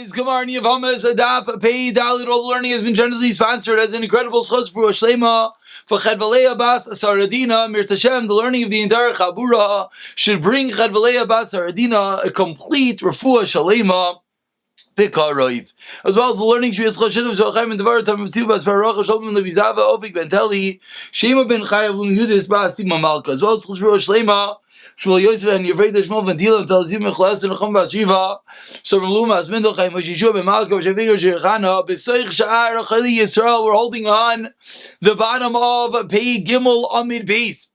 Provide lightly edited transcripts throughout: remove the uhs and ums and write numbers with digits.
Today's Gemara in Yevamos, Daf Pei Dalit. All the learning has been generously sponsored as an incredible schos for Shlema for Chedvalei Bas Saradina Mir Tashem. The learning of the entire Chabura should bring Chedvalei Bas Saradina a complete refuah shalema. As well as the learning Shvias Choshen of Shalchaim and Devar Tam Tiv Bas Baruch Shalom Levizava Ofik Ben Teli Shema Ben Chayav Lum Yudis Bas Sima Malka, as well as Chos Shlema Shmuel Yosef and Yevray Shmuel Ben Tilam Talzim Mechlas and Chum Bas Shiva. So from Lumas Mendel Chaim Yeshua Ben Malka Shavir Shechana B'Seich Sha'ar Chali Yisrael. We're holding on the bottom of Pei Gimel Amid Beis.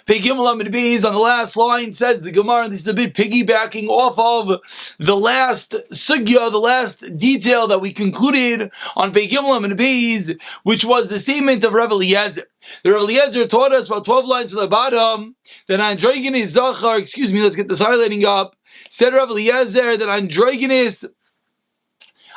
Pei Gimel Amid Beis on the last line says the Gemara, and this is a bit piggybacking off of the last sugya, the last detail that we concluded on Pei Gimel Amid Beis, which was the statement of Rav Eliezer. The Rav Eliezer taught us about 12 lines to the bottom that androgynous zachar, let's get this highlighting up. Said Rav Eliezer that androgynous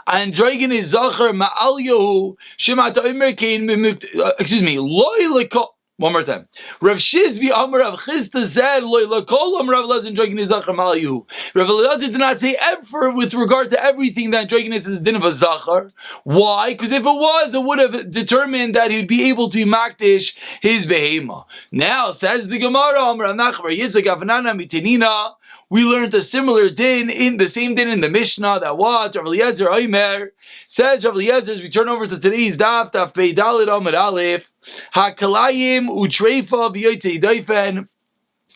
zachar ma'al yehu shemat omer kein loy lekol. One more time. Rav Shizvi Amar Rav Chisda said, "Loy lakolam Rav Eliezer androgynous zachar ma'al yehu." Rav Eliezer did not say ever with regard to everything that androgynous is the din of a zachar. Why? Because if it was, it would have determined that he would be able to makdish his behema. Now says the Gemara, Amar Nachbar Yitzchak Avanana Mitinina. We learned a similar din in the same din in the Mishnah that what Rav Eliezer Omer says. Rav Eliezer, as we turn over to today's Daf Pei Dalit Amud Aleph, Hakalayim Utreifa V'Yotzei Daifen.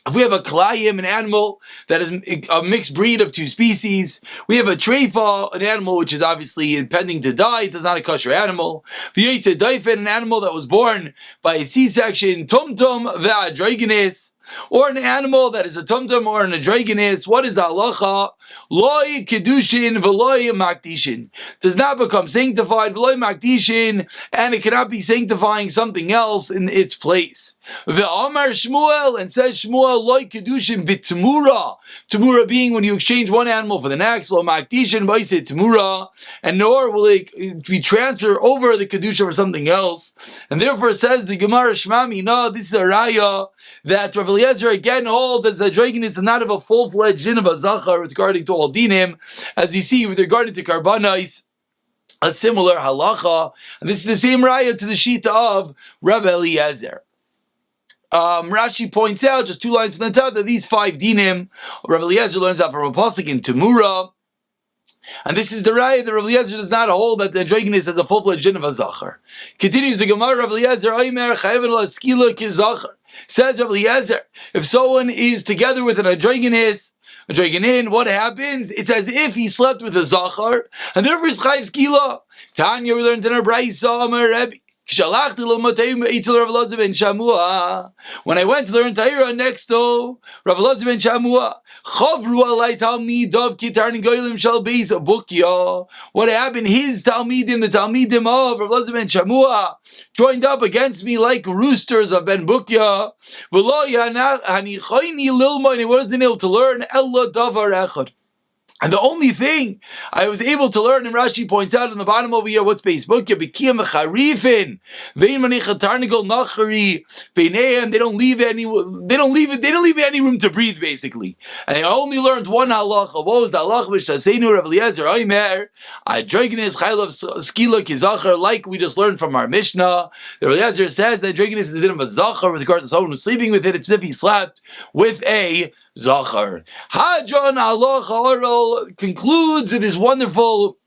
If we have a kalayim, an animal that is a mixed breed of two species, we have a treifa, an animal which is obviously pending to die, it is not a kosher animal. V'yotzei daifen, an animal that was born by a C-section, tumtum ve'adrogenes, or an animal that is a tumtum or an androgynous. What is the halacha? Loi kedushin v'loi makdishin. Does not become sanctified v'loi makdishin, and it cannot be sanctifying something else in its place. Ve'amar Shmuel, and says Shmuel, loi kedushin b'temura. Temura being when you exchange one animal for the next. Lo makdishin b'isei temura, and nor will it be transferred over the kedusha for something else. And therefore says the Gemara Shmami, no, this is a raya that Rav Eliezer again holds that the androgynous does not have a full-fledged din of a zachar regarding to all dinim, as we see with regard to karbanos, a similar halacha. And this is the same raya to the shita of Rav Eliezer. Rashi points out, just 2 lines from the top, that these 5 dinim, Rav Eliezer learns out from a pasuk in Temura. And this is the raya that Rav Eliezer does not hold that the androgynous has a full-fledged din of a zachar. Continues the Gemara, Rav Eliezer, Omer chayav l'skila kizachar. Says Rav Eliezer, if someone is together with an androgynous, what happens? It's as if he slept with a zachar, and therefore is chayav skila. Tanya, we learned in our brayso, Amar Rebbe. When I went to learn Torah next to Rav Elazar ben Shamua, what happened? His Talmidim, the Talmidim of Rav Elazar ben Shamua, joined up against me like roosters of Ben Bukya. And he wasn't able to learn Ella Davar Echad. And the only thing I was able to learn, and Rashi points out in the bottom over here, what's Facebook? They don't leave any room to breathe, basically. And I only learned one halacha. What was the halacha? Rav Eliezer Omer, androgynous chaylav skila kizachar, like we just learned from our Mishnah. The Rav Eliezer says that androgynous is a din of a zachar with regard to someone who's sleeping with it. It's as if he slept with a zachar. Hadron halacha oral concludes in this wonderful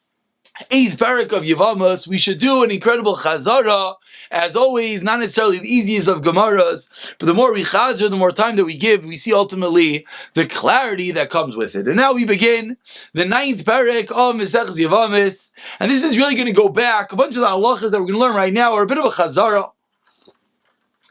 8th parak of Yevamos. We should do an incredible chazara, as always, not necessarily the easiest of Gemaras, but the more we chazar, the more time that we give, we see ultimately the clarity that comes with it. And now we begin the 9th parak of Mesechus Yevamos, and this is really going to go back. A bunch of the halachas that we're going to learn right now are a bit of a chazara,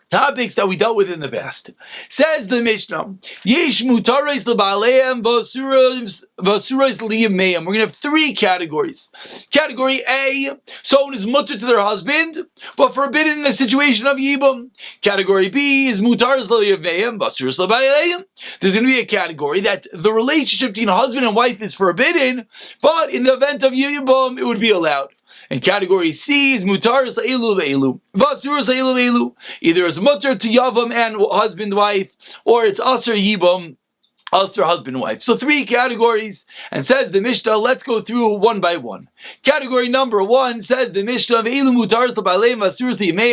topics that we dealt with in the past. Says the Mishnah, Yesh mutaros leba'aleim v'asuros liyimmeim. We're going to have 3 categories. Category A, someone is mutter to their husband, but forbidden in a situation of yibum. Category B is mutaros liyimmeim v'asuros leba'aleim. There's going to be a category that the relationship between husband and wife is forbidden, but in the event of yibum, it would be allowed. And category C is mutaros le'elu ve'elu, v'asuros le'elu ve'elu. Either it's mutter to yavam and husband wife, or it's aser yibam Usher, husband and wife. So 3 categories, and says the Mishnah, let's go through one by one. Category number 1 says the Mishnah,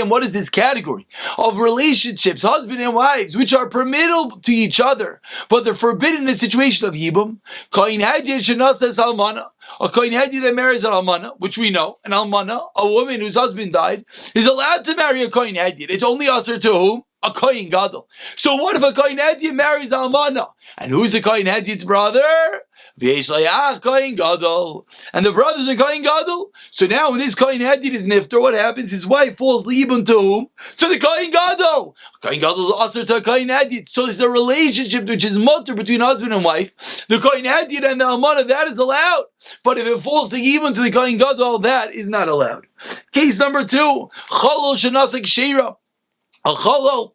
what is this category of relationships, husband and wives, which are permissible to each other, but they're forbidden in the situation of Yibum? Kohen Hadid shenasas almana, a Kohen Hadid that marries an almana, which we know, an almana, a woman whose husband died, is allowed to marry a Kohen Hadid. It's only usher to whom? A Kohen Gadol. So what if a Kohen Hadid marries almana? And who's the Kohen Hadid's brother? Kohen Gadol. And the brother's a Kohen Gadol. So now when this Kohen Hadid is nifter, what happens? His wife falls liibum to whom? To the Kohen Gadol. Kohen Gadol is also to a Kohen Hadid. So there's a relationship which is mutter between husband and wife. The Kohen Hadid and the almana, that is allowed. But if it falls to liibum to the Kohen Gadol, that is not allowed. Case number 2. Cholol shenasak sheira. A cholol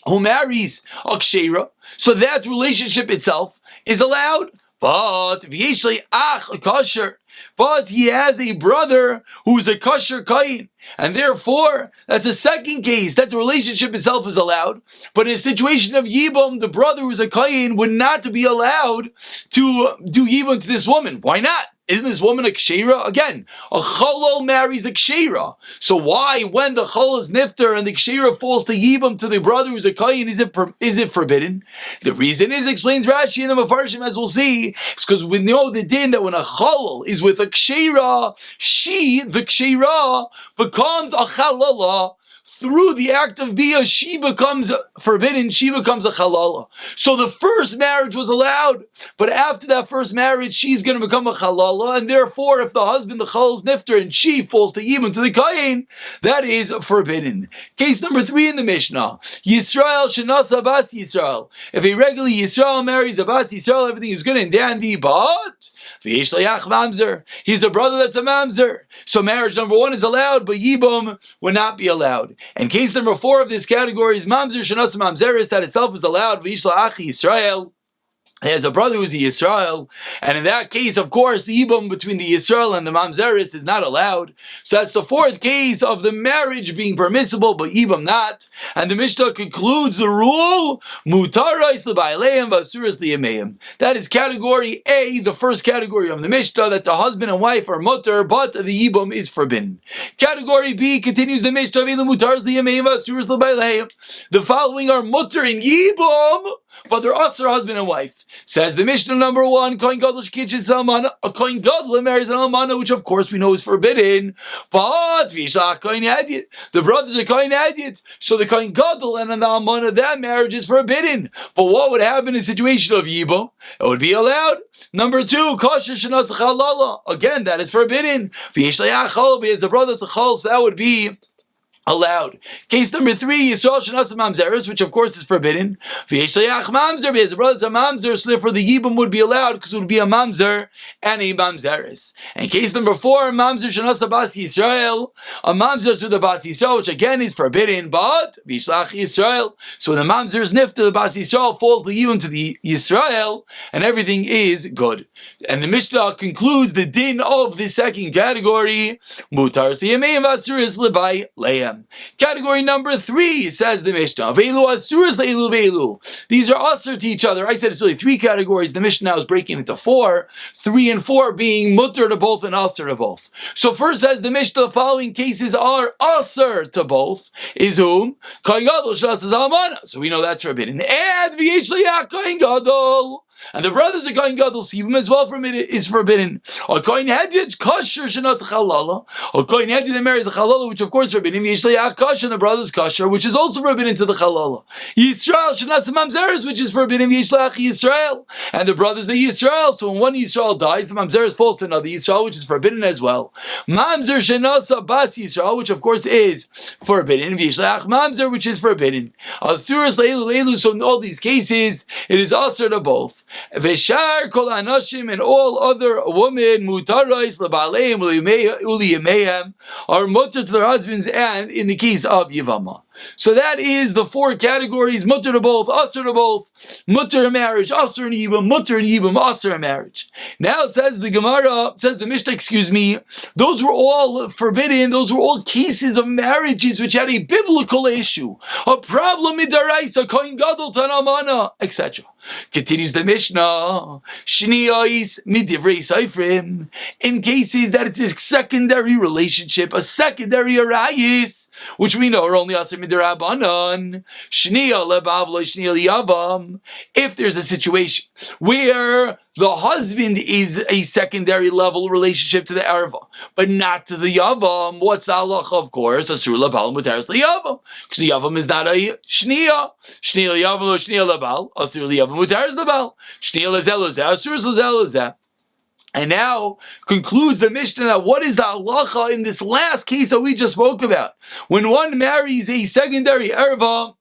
who marries a kshera, so that relationship itself is allowed. But v'yeshlei ach a kosher, but he has a brother who is a kosher kohen, and therefore that's a second case that the relationship itself is allowed. But in a situation of yibum, the brother who is a kohen would not be allowed to do yibum to this woman. Why not? Isn't this woman a kshera? Again, a cholol marries a kshera. So why, when the cholol is nifter and the kshera falls to yibum to the brother who's a kohen, is it forbidden? The reason is, explains Rashi in the Mefarshim, as we'll see, it's because we know the din that when a cholol is with a kshera, she, the kshera, becomes a chalala. Through the act of bia, she becomes forbidden, she becomes a halala. So the first marriage was allowed, but after that first marriage, she's going to become a halala, and therefore, if the husband, the chalal is nifter, and she falls to yibum, to the kohen, that is forbidden. Case number 3 in the Mishnah, Yisrael shenasa bas Yisrael. If a regular Yisrael marries a bas Yisrael, everything is good and dandy, but he's a brother that's a mamzer. So marriage number 1 is allowed, but yibum would not be allowed. And case number 4 of this category is mamzer shenas mamzeris, that itself is allowed. V'yishla achi Yisrael. He has a brother who's a Yisrael, and in that case, of course, the yibum between the Yisrael and the mamzeris is not allowed. So that's the 4th case of the marriage being permissible, but yibum not. And the Mishnah concludes the rule: mutarais l'ba'aleim v'asuras liyameim. That is category A, the first category of the Mishnah, that the husband and wife are mutar, but the yibum is forbidden. Category B continues the Mishnah: mutarais liyameim v'asuras l'ba'aleim. The following are mutar in yibum, but they're usher, husband and wife. Says the Mishnah number 1, Kohen Gadol shekitches almana, a Kohen Gadol marries an almana, which of course we know is forbidden. But v'yishlach Kohen Hadid, the brothers are Kohen Hadid, so the Kohen Gadol and an almana, that marriage is forbidden. But what would happen in a situation of yibum? It would be allowed. Number 2, kosher shenas chalala, again that is forbidden. V'yishlach chalal, because the brothers are chal, so that would be allowed. Case number 3, Yisrael shenas mamzeres, which of course is forbidden. V'yeshlach mamzer, because the brothers are mamzer, so therefore the yibum would be allowed, because it would be a mamzer and a mamzeres. And case number 4, mamzer shenas bas Yisrael, a mamzer to the bas Yisrael, which again is forbidden, but v'yishlach Yisrael. So when the mamzer is nifter, the bas Yisrael falls the yibum to the Yisrael, and everything is good. And the Mishnah concludes the din of the second category: mutar siyameim v'asuris lebai leim. Category number 3, says the Mishnah, Veilu asuras leilu veilu. These are usher to each other. I said it's really 3 categories. The Mishnah now is breaking into 4, 3 and 4 being mutter to both and usher to both. So first, says the Mishnah, the following cases are usher to both. Is whom? Kohen Gadol shenas almana. So we know that's forbidden. And v'yeshlach Kohen Gadol. And the brothers of Kohen Gadol, Sibum as well from it is forbidden. A Kohen Hadid kosher shenas chalala. A Kohen Hadid that marries a chalala, which of course is forbidden. Yishlach kosher, and the brothers kosher, which is also forbidden to the chalala. Yisrael shenas mamzeres, which is forbidden. Yishlach Yisrael, and the brothers of Yisrael. So when one Yisrael dies, the mamzeres falls to another Yisrael, which is forbidden as well. Mamzer shenas bas Yisrael, which of course is forbidden. Yishlach mamzer, which is forbidden. Asuras leilu leilu. So in all these cases, it is usher to both. Veshar kol anashim, and all other women mutarais lebaleim uliyameihem are mutar to their husbands, and in the case of Yevamos. So that is the four categories: mutter to both, asr to both, mutter in marriage, asr in yibum, mutter in yibum, asr in marriage. Now says the Gemara, says the Mishnah, those were all forbidden. Those were all cases of marriages which had a biblical issue, a problem in daraisa, kohen gadol tanamana, etc. Continues the Mishnah, Shniyais midivrei seifrim, in cases that it's a secondary relationship, a secondary arayis, which we know are only asim midirabanan. Shniya lebav lo shniya liyavam. If there's a situation where the husband is a secondary level relationship to the erva, but not to the yavam, what's the halacha? Of course, asur lebal mutaris liyavam, because the yavam is not a shniya. Shniya liyavam lo shniya lebal, asur liyavam mutaris lebal. Shniya lezel lezeh, asur lezel lezeh. And now concludes the Mishnah that what is the halacha in this last case that we just spoke about? When one marries a secondary erva,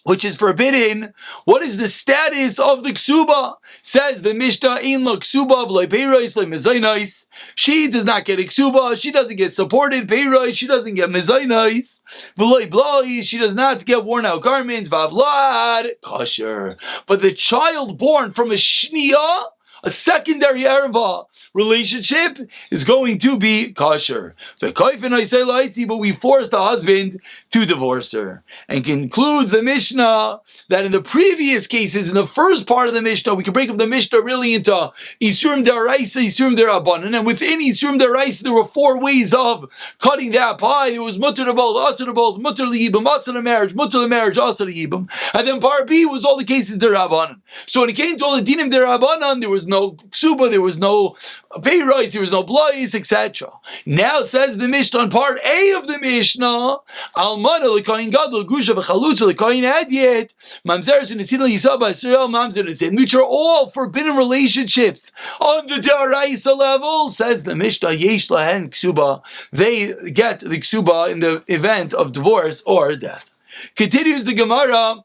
which is forbidden, what is the status of the ksuba? Says the Mishnah, in lo ksuba v'lo peiros lo mezainos. She does not get a ksuba, she doesn't get supported peiros, she doesn't get mezainos. V'lo bloi, she does not get worn out garments. V'avlad kosher. But the child born from a shniya, a secondary erva relationship, is going to be kosher. But we force the husband to divorce her. And concludes the Mishnah that in the previous cases, in the first part of the Mishnah, we can break up the Mishnah really into Isurim Daraisa, Isurim Darabanan. And within Isurim Daraisa, there were four ways of cutting that pie. It was mutter to both, asr to both, mutter liyibam, asr to marriage, asr to yibam. And then part B was all the cases Darabanan. So when it came to all the dinim Darabanan, there was no ksuba, there was no peiros, there was no blois, etc. Now says the Mishnah on part A of the Mishnah, almana l'kohen gadol gusha v'chalutza l'kohen adyet mamzeres u'nesin l'yisab b'Yisrael mamzer u'nesin, which are all forbidden relationships on the daraisa level. Says the Mishnah, yesh lahen ksuba, they get the ksuba in the event of divorce or death. Continues the Gemara,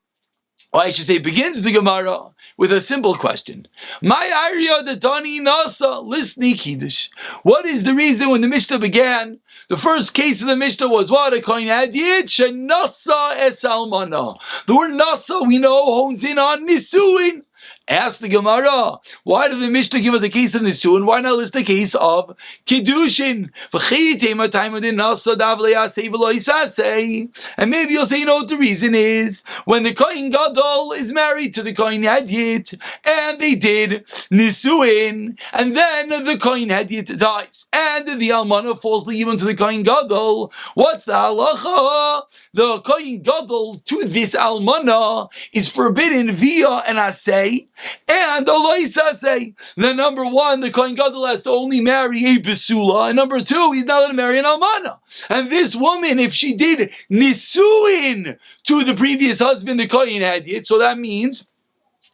or I should say begins the Gemara with a simple question. My Arya Datani Nasa Lisni Kiddush. What is the reason when the Mishnah began? The first case of the Mishnah was what? A kohen hadiyit shenasa es almana. The word nasa we know hones in on nisuin. Ask the Gemara, why did the Mishnah give us a case of Nisuin? Why not list a case of Kiddushin? And maybe you'll say, you know what the reason is? When the Kohen Gadol is married to the Kohen Hadiyit, and they did Nisuin, and then the Kohen Hadiyit dies, and the Almana falls even to the Kohen Gadol, what's the halacha? The Kohen Gadol to this Almana is forbidden via an asay, and say. Then number one, the Kohen Gadol has to only marry a Besula, and number two, he's not allowed to marry an Almana. And this woman, if she did Nisuin to the previous husband, the Kohen Hadiyit, so that means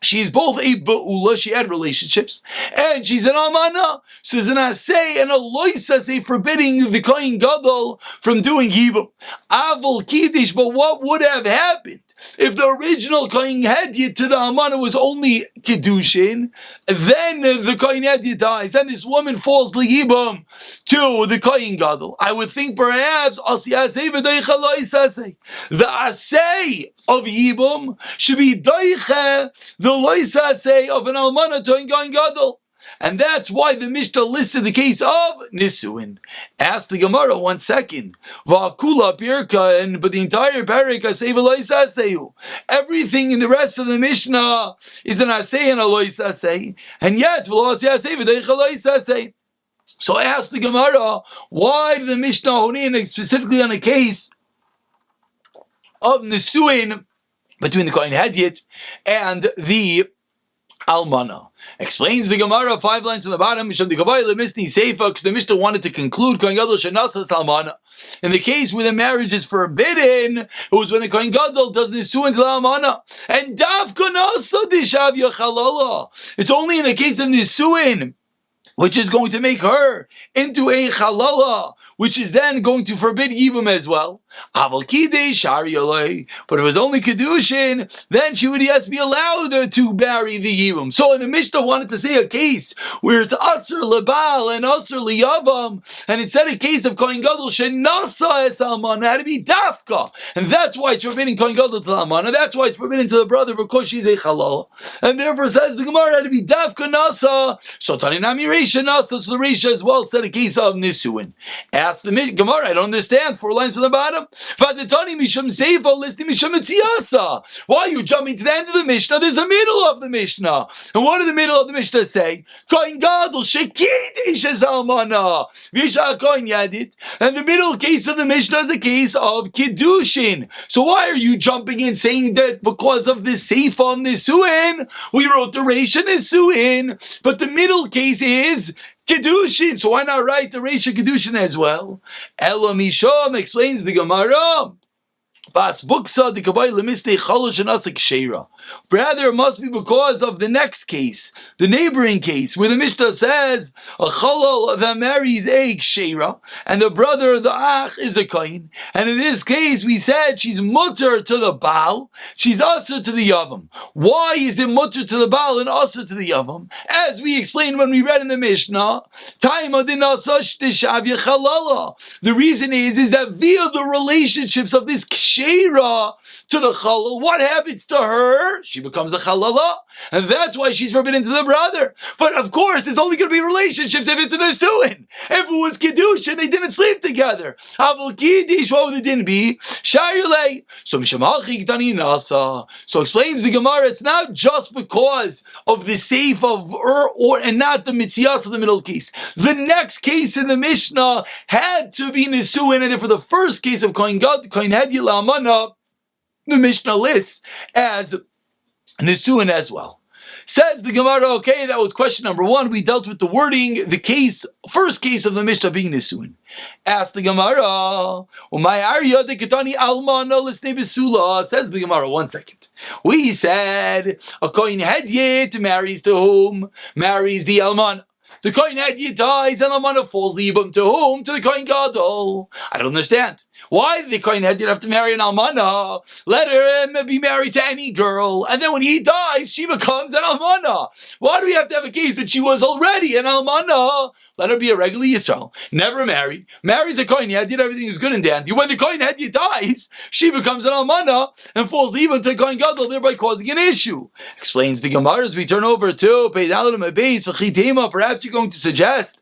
she's both a Ba'ula, she had relationships, and she's an Almana. So there's an Asay and a Loisasay forbidding the Kohen Gadol from doing Yibum. Avol Kiddush, but what would have happened if the original Kohen Hadiyit to the Almana was only Kiddushin? Then the Kohen Hadiyit dies, and this woman falls Liyibum to the Kohen Gadol. I would think perhaps the Asay of Yibum should be Daiche, the Loisasay of an Almana to a Kohen Gadol. And that's why the Mishnah listed the case of Nisuin. Ask the Gemara 1 second. Va'akula pirka, but the entire parak asay v'lois asayu. Everything in the rest of the Mishnah is an asay and a lois asay, and yet v'lo asay v'deich lois asay. So ask the Gemara, why did the Mishnah hone in specifically on a case of Nisuin between the Kohen Hadiyit and the Almana? Explains the Gemara 5 lines on the bottom. The Mishnah wanted to conclude Kohen Gadol shenasas Almana. In the case where the marriage is forbidden, it was when the Kohen Gadol does Nisuin to the Almana. And Dafka nasa dishav yachalala. It's only in the case of Nisuin which is going to make her into a chalala, which is then going to forbid Yibum as well. But if it was only Kedushin, then she would be allowed to marry the Yibum. So the Mishnah wanted to say a case where it's Asr Lebal and Asr Liyavam, and it said a case of Kohen Gadol Shenasa Es Almana, had to be Dafka. And that's why it's forbidden Kohen Gadol to Almana, that's why it's forbidden to the brother because she's a chalala. And therefore says the Gemara had to be Dafka Nasa. So Taninami Reisha Nasa, so the Reisha as well said a case of Nisuin. Ask the Gemara, I don't understand, 4 lines from the bottom. Why are you jumping to the end of the Mishnah? There's a middle of the Mishnah. And what did the middle of the Mishnah say? Kohen Gadol shekidish es almana v'isha kohen yadit. And the middle case of the Mishnah is a case of Kiddushin. So why are you jumping in saying that because of the Seifa Nisuin, we wrote the Reisha Nisuin, but the middle case is Kedushin, so why not write the Reisha Kedushin as well? Elo Mishom explains the Gemara. Rather, it must be because of the next case, the neighboring case, where the Mishnah says a chalal that marries a ksheira, and the brother, the ach, is a kohen. And in this case, we said she's mutter to the baal, she's usher to the yavam. Why is it mutter to the baal and usher to the yavam? As we explained when we read in the Mishnah, the reason is that via the relationships of this ksheira to the chalal, what happens to her? She becomes a chalala, and that's why she's forbidden to the brother. But of course, it's only going to be relationships if it's an asuin. If it was kedushin, they didn't sleep together. Aval kiddush, what would it didn't be? Shayurlei. So explains the Gemara, it's not just because of the safe of her and not the mitzias of the middle case. The next case in the Mishnah had to be nisuin, and for the first case of kohen gad, kohen hadiyah la'amana, the Mishnah lists as nisuin as well. Says the Gemara, okay, that was question number 1. We dealt with the wording, the case, first case of the Mishnah being nisuin. Ask the Gemara, says the Gemara, 1 second. We said a kohen hadiyah marries to whom? Marries the alman. The kohen hadiyah dies and almana falls libum to whom? To the kohen gadol. I don't understand. Why did the kohen hadiyah have to marry an almana? Let her be married to any girl, and then when he dies, she becomes an almana. Why do we have to have a case that she was already an almana? Let her be a regular Yisrael, never married, marries a kohen hadiyah, everything is good and dandy. When the kohen hadiyah dies, she becomes an almana and falls libum to the kohen gadol, thereby causing an issue. Explains the Gemara as we turn over to perhaps you're going to suggest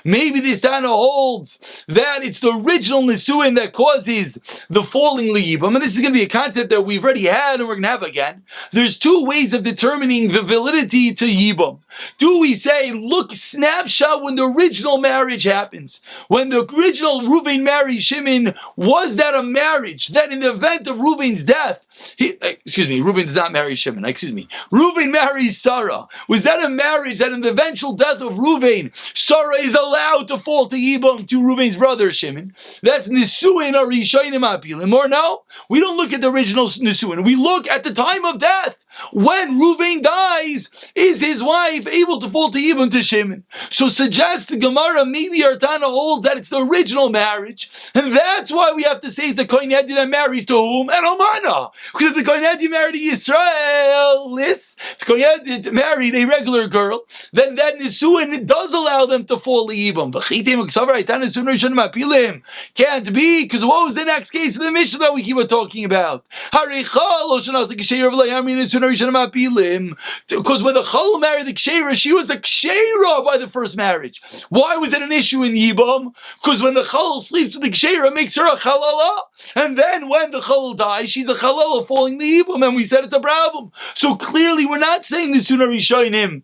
maybe this Tana holds that it's the original nisuin that causes the falling liyibam, and this is going to be a concept that we've already had and we're going to have again. There's 2 ways of determining the validity to yibam. Do we say, look, snapshot when the original marriage happens, when the original Reuven married Shimon, was that a marriage that in the event of Reuven's death, Reuven does not marry Shimon, Reuven marries Sarah. Was that a marriage that in the eventual death of Reuven, Sarah is allowed to fall to Yibam to Reuven's brother Shimon? That's Nisuin or Rishonim Apilim. Or no, we don't look at the original Nisuin. We look at the time of death. When Reuven dies, is his wife able to fall to Yibam to Shimon? So suggests the Gemara, maybe Artana holds that it's the original marriage, and that's why we have to say it's a kohen hadiyah that marries to whom? And Almana. Because if the kohen hadiyah married a Yisraelis, if the kohen hadiyah married a regular girl, then that nisuin does allow them to fall to Yibam. Can't be, because what was the next case of the Mishnah that we keep on talking about? Because when the Chol married the Ksheira, she was a Ksheira by the first marriage. Why was it an issue in Yibam? Because when the Chol sleeps with the Ksheira, it makes her a Chalala. And then when the Chol dies, she's a Chalala falling the Yibam, and we said it's a problem. So clearly we're not saying the Sunnah Rishonim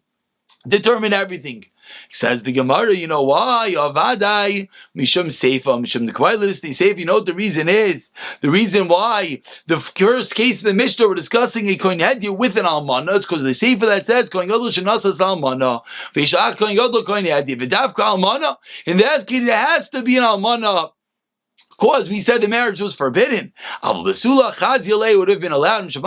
determine everything. Says the Gemara, you know why? Avadai, Mishum Seifa, Mishum the Kvailis, they say, you know what the reason is? The reason why the first case in the Mishnah we're discussing a Kohen Hadiyah with an Almana is because the Seifa that says Kohen Gadol Shenasas Almana, Veishach Kohen Gadol Kohen Hadiyah, V'davka Almana. In that case, it has to be an Almana Because we said the marriage was forbidden. Would have been allowed. So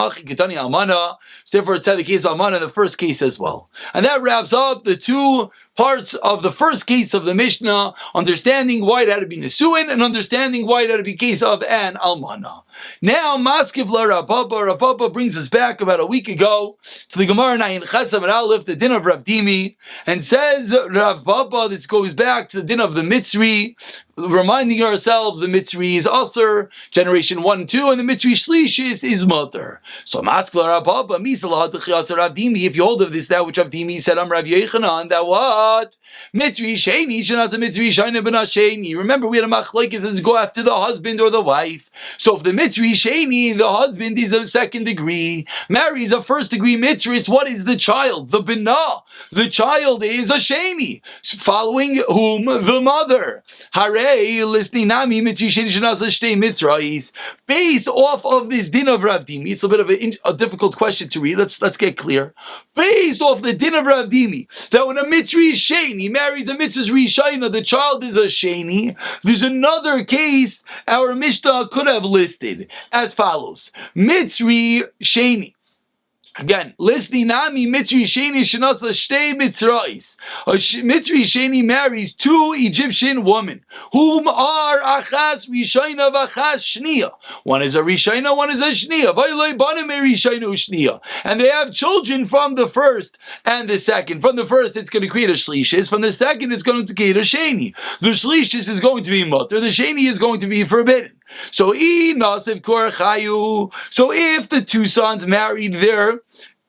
therefore, it's the case of Almana in the first case as well. And that wraps up the two parts of the first case of the Mishnah, understanding why it had to be Nesuin and understanding why it had to be case of an Almana. Now, Maskiv la Rav Papa brings us back about a week ago to the Gemara Nayin Chesav and Aleph, the din of Rav Dimi, and says Rav Papa, this goes back to the din of the Mitzri, reminding ourselves the Mitzri is Aser, generation 1 and 2, and the Mitzri Shlishis is Mother. So Maskiv la Rav Papa, Misalah T'chias Rav Dimi, if you hold of this, that which Rav Dimi said, I'm Rav Yechanan, that what? Mitzri Sheni, Shanat Mitzri Shaina Ben Sheni. Remember, we had a machlokes says go after the husband or the wife. So if the Mitzri Sheni, the husband is a second degree, marries a first degree Mitzris, what is the child? The Binah. The child is a Sheni, following whom? The mother. Hare, listening Nami Mitzri Sheni Shanat Shtei Mitzrais. Based off of this din of Rav Dimi, it's a bit of a difficult question to read. Let's get clear. Based off the din of Rav Dimi, that when a Mitzri Sheni marries a Mitzvah's Rishayna, the child is a Sheni. There's another case our Mishnah could have listed as follows. Mitzri Sheni. Again, listening Nami Mitzri Sheni Shanasa Shtei Mitzrais. A Mitzri Sheni marries two Egyptian women, whom are Achas Rishayna v'Achas Shniya. One is a Rishayna, one is a Shniya. Vayloi banim Rishayna u'Shniya. And they have children from the first and the second. From the first, it's going to create a Shlishis. From the second, it's going to create a Sheni. The Shlishis is going to be Mutter. The Sheni is going to be forbidden. So if the two sons married there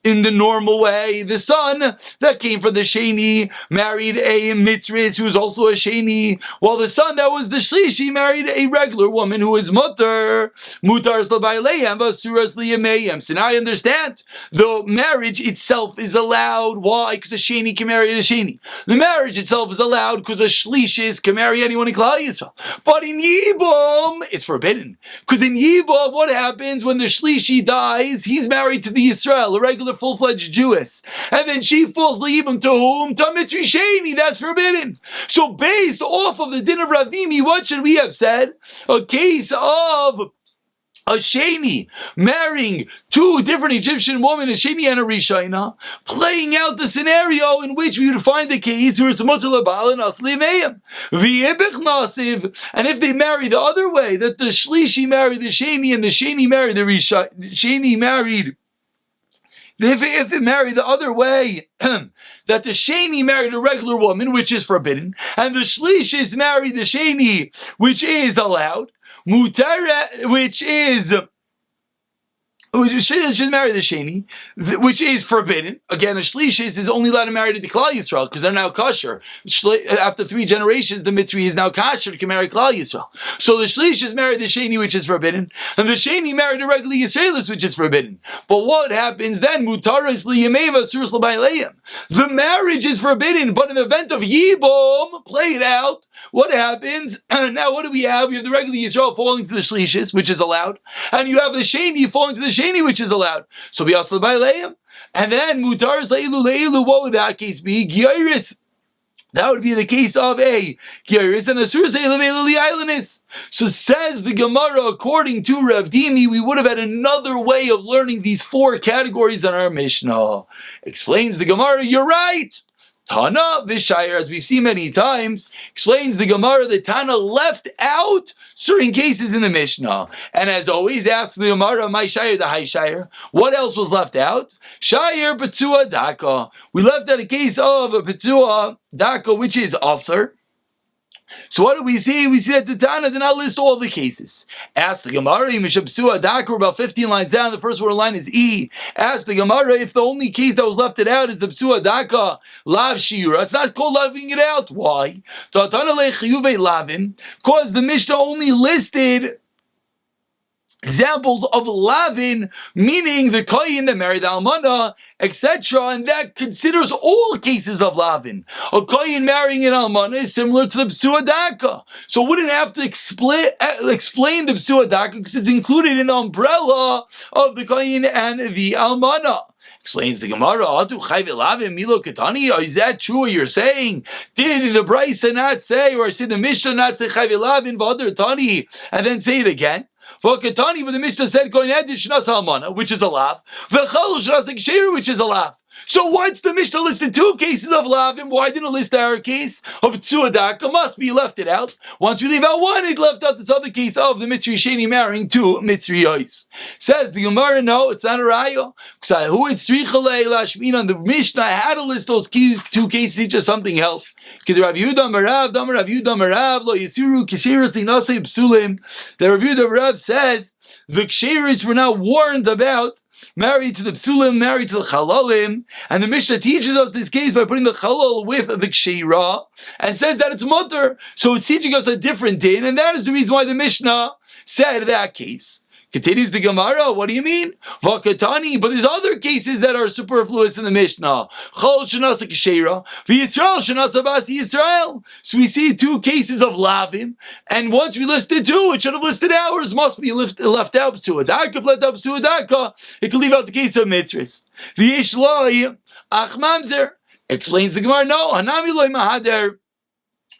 in the normal way, the son that came from the Sheni married a Mitzris who was also a Sheni, while the son that was the Shlishi married a regular woman who is Mutter. Mutars l'bayleihem v'asuras liyameim. So now I understand. The marriage itself is allowed. Why? Because a Sheni can marry a Sheni. The marriage itself is allowed because a Shlishis can marry anyone in Klal Yisrael. But in Yibum, it's forbidden. Because in Yibum, what happens when the Shlishi dies? He's married to the Yisrael, a regular full-fledged Jewess, and then she falls leibim to whom? To Mitzri Sheni. That's forbidden. So based off of the din of Rav Dimi, what should we have said? A case of a Sheni marrying two different Egyptian women, a Sheni and a Rishayna, playing out the scenario in which we would find the case where it's Mutter L'Baal and Asli Meim. V'yebich Nasiv, and if they marry the other way, that the Shlishi married the Sheni and the Sheni married the Rishayna, Sheni married. If it married the other way, that the Sheni married a regular woman, which is forbidden, and the Shlishis married the Sheni, which is allowed, Mutara, which should marry the Sheni, which is forbidden. Again, a Shlishis is only allowed to marry the Klal Yisrael because they're now kosher. After 3 generations, the Mitzri is now kosher to marry Klal Yisrael. So the Shlishis married the Sheni, which is forbidden, and the Sheni married a regular Yisraelis, which is forbidden. But what happens then? Mutaris liyameva surus l'bayleim. The marriage is forbidden, but in the event of Yibum, play it out. What happens? Now, what do we have? We have the regular Yisrael falling to the Shlishis, which is allowed, and you have the Sheni falling to the Sheni, which is allowed. So be asla by leim. And then mutars leilu. What would that case be? Gyaris. That would be the case of a Gyaris and asur zeilu islandis. So says the Gemara, according to Rav Dimi, we would have had another way of learning these 4 categories in our Mishnah. Explains the Gemara, you're right. Tana Vishayr, as we've seen many times, explains the Gemara that Tana left out certain cases in the Mishnah. And as always, asks the Gemara, my Shayr, the high Shayr, what else was left out? Shayr Petzua Daka. We left out a case of a Petzua Daka, which is Aser. So what do we see? We see that the Tana did not list all the cases. Ask the Gemara, about 15 lines down, the first word line is E. Ask the Gemara if the only case that was left out is the Psua Daka, Lav Shira. It's not called leaving it out. Why? Because the Mishnah only listed examples of lavin, meaning the kohen that married the almana, etc., and that considers all cases of lavin. A kohen marrying an almana is similar to the psua daka, so wouldn't have to explain the psua daka because it's included in the umbrella of the kohen and the almana. Explains the Gemara, Atu chayv elavim milo ketani. Is that true what you're saying? Did the Brisa not say, or did the Mishnah not say chayv elavim v'adar tani, and then say it again? For ketani, but the Mishnah said kohen edish shnas almana, which is a lav, v'chalul shnas ksheira, which is a lav. So once the Mishnah listed 2 cases of lavim, why didn't it list our case of tzuadaka? Must be left it out. Once we leave out one, it left out this other case of the Mitzri Sheni marrying 2 Mitzri Yois. Says the Gemara, no, it's not a raya. The Mishnah had to list those 2 cases, each of something else. The Rav Yehuda Rav says the ksheris were now warned about married to the psulim, married to the chalalim, and the Mishnah teaches us this case by putting the chalal with the kshira, and says that it's mutter. So it's teaching us a different din, and that is the reason why the Mishnah said that case. Continues the Gemara, what do you mean? Vakatani, but there's other cases that are superfluous in the Mishnah. Chol shenasa kshira, v'Yisrael shenasa basi Yisrael. So we see 2 cases of lavim, and once we listed 2, it should have listed ours. Must be left out psuadaka. If left out psuadaka, it can leave out the case of mitzvahs. V'yesh loy ach mamzer. Explains the Gemara, no, hanami loy mahader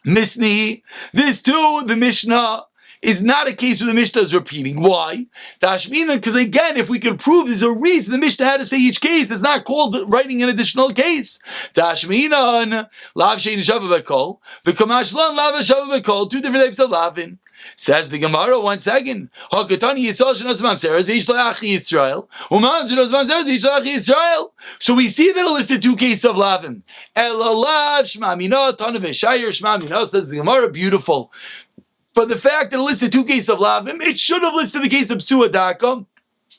misni. This too, the Mishnah is not a case where the Mishnah is repeating. Why? Tashmina, because again, if we could prove there's a reason the Mishnah had to say each case, it's not called writing an additional case. Tashmina, lav shein shava bekol, v'kamashlan lav shava bekol, 2 different types of lavin. Says the Gemara, 1 second. Hakatani Yisrael shenas mamzeres v'yishlach Yisrael, u'mam shenas mamzeres v'yishlach Yisrael. So we see that it listed 2 cases of lavin. Elalav shmamina tanav v'shayir shmamina, says the Gemara, beautiful. But the fact that it listed 2 cases of lavim, it should have listed the case of psuadaka.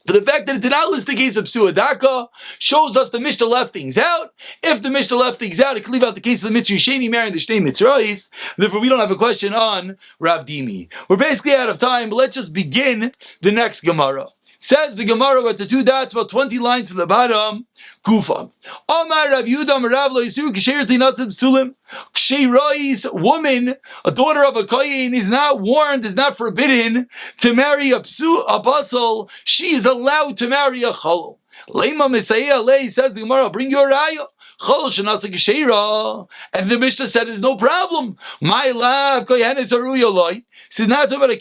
But the fact that it did not list the case of psuadaka shows us the Mishnah left things out. If the Mishnah left things out, it can leave out the case of the Mitzri Sheni marrying the Shnei Mitzrayis. Therefore, we don't have a question on Rav Dimi. We're basically out of time, but let's just begin the next Gemara. Says the Gemara at the 2 dots, about 20 lines to the bottom. Kufa. Omar Rav Yehuda Rav Lo Yisur Ksheir Tinasib Sulim. Ksheirai's woman, a daughter of a kohen, is not warned, is not forbidden to marry a basal. She is allowed to marry a chalal. Leima Mesayah Lei, says the Gemara, bring your raya. And the Mishnah said, there's no problem. My love, koyanis aruyaloi. This is not talking about a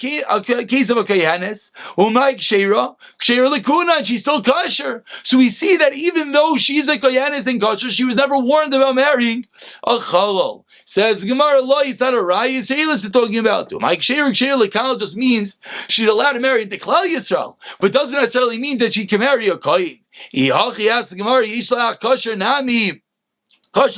case of a koyanis. Umay kshera lekuna, and she's still kosher. So we see that even though she's a koyanis and kosher, she was never warned about marrying a chalal. Says Gemara, lo, it's not a raya. Sheilas is talking about. Umay kshera lekal just means she's allowed to marry the Klal Yisrael, but doesn't necessarily mean that she can marry a kohen. Ihachi asks the Gemara, yishlach kosher nami. If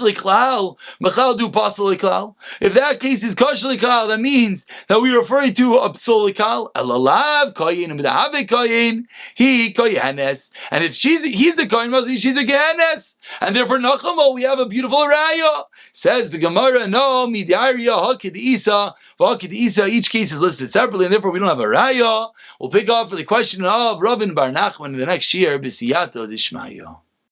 that case is kosher liklal, that means that we refer to a psul likal. Elalav koyin and koyin, he koyanes. And if he's a koyin, must be she's a koyanes. And therefore, nachamo, we have a beautiful raya. Says the Gemara, no midaria hakid isa, hakid isa. Each case is listed separately, and therefore we don't have a raya. We'll pick up for the question of Rabban Bar Nachman in the next year. B'siyata d'shmaya.